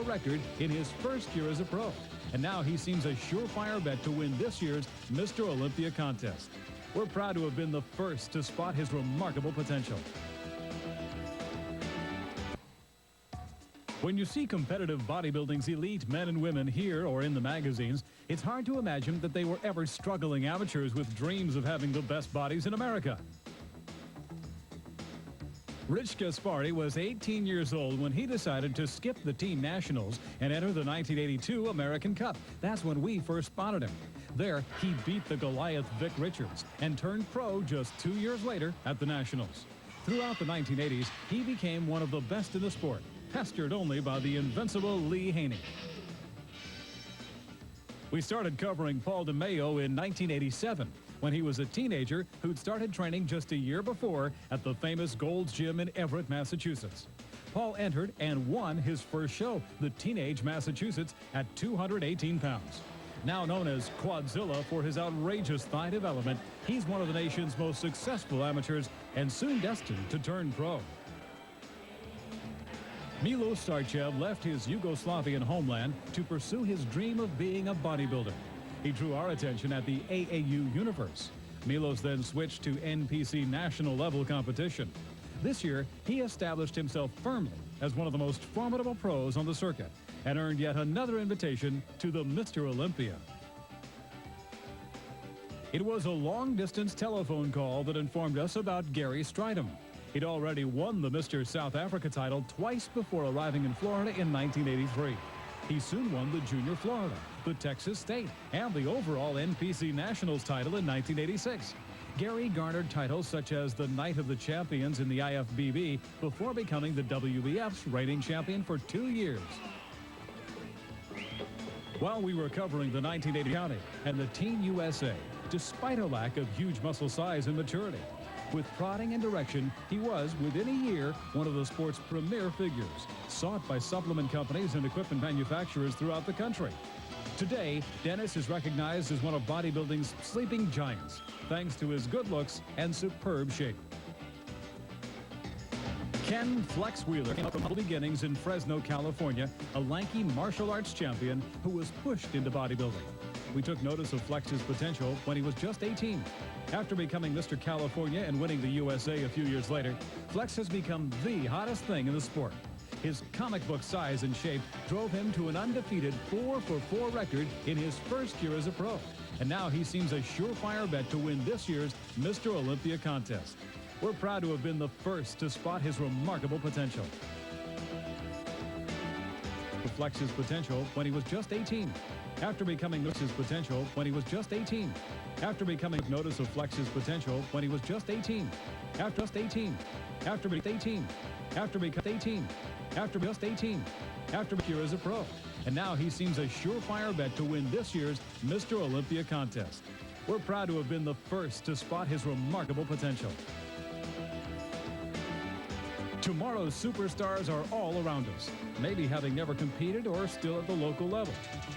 record in his first year as a pro. And now he seems a surefire bet to win this year's Mr. Olympia contest. We're proud to have been the first to spot his remarkable potential. When you see competitive bodybuilding's elite men and women here or in the magazines, it's hard to imagine that they were ever struggling amateurs with dreams of having the best bodies in America. Rich Gaspari was 18 years old when he decided to skip the team nationals and enter the 1982 American Cup. That's when we first spotted him. There, he beat the Goliath Vic Richards and turned pro just 2 years later at the Nationals. Throughout the 1980s, he became one of the best in the sport, pestered only by the invincible Lee Haney. We started covering Paul DeMaio in 1987 when he was a teenager who'd started training just a year before at the famous Gold's Gym in Everett, Massachusetts. Paul entered and won his first show, the Teenage Massachusetts, at 218 pounds. Now known as Quadzilla for his outrageous thigh development, he's one of the nation's most successful amateurs and soon destined to turn pro. Milos Sarcev left his Yugoslavian homeland to pursue his dream of being a bodybuilder. He drew our attention at the AAU universe. Milos then switched to NPC national level competition. This year, he established himself firmly as one of the most formidable pros on the circuit and earned yet another invitation to the Mr. Olympia. It was a long-distance telephone call that informed us about Gary Strydom. He'd already won the Mr. South Africa title twice before arriving in Florida in 1983. He soon won the Junior Florida, the Texas State, and the overall NPC Nationals title in 1986. Gary garnered titles such as the Knight of the Champions in the IFBB before becoming the WBF's reigning champion for 2 years. While we were covering the 1980 county and the Team USA, despite a lack of huge muscle size and maturity, with prodding and direction, he was, within a year, one of the sport's premier figures, sought by supplement companies and equipment manufacturers throughout the country. Today, Dennis is recognized as one of bodybuilding's sleeping giants, thanks to his good looks and superb shape. Ken Flex Wheeler came up from humble beginnings in Fresno, California, a lanky martial arts champion who was pushed into bodybuilding. We took notice of Flex's potential when he was just 18. After becoming Mr. California and winning the USA a few years later, Flex has become the hottest thing in the sport. His comic book size and shape drove him to an undefeated 4-for-4 record in his first year as a pro. And now he seems a surefire bet to win this year's Mr. Olympia contest. We're proud to have been the first to spot his remarkable potential. Flex's potential when he was just 18. After becoming Flex's potential when he was just 18. After becoming notice of Flex's potential when he was just 18. After just 18. After being 18. After becoming 18. After just 18. After year as a pro. And now he seems a surefire bet to win this year's Mr. Olympia contest. We're proud to have been the first to spot his remarkable potential. Tomorrow's superstars are all around us, maybe having never competed or still at the local level.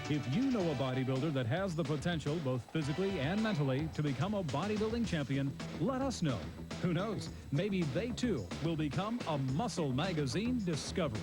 If you know a bodybuilder that has the potential, both physically and mentally, to become a bodybuilding champion, let us know. Who knows, maybe they too will become a Muscle Magazine discovery.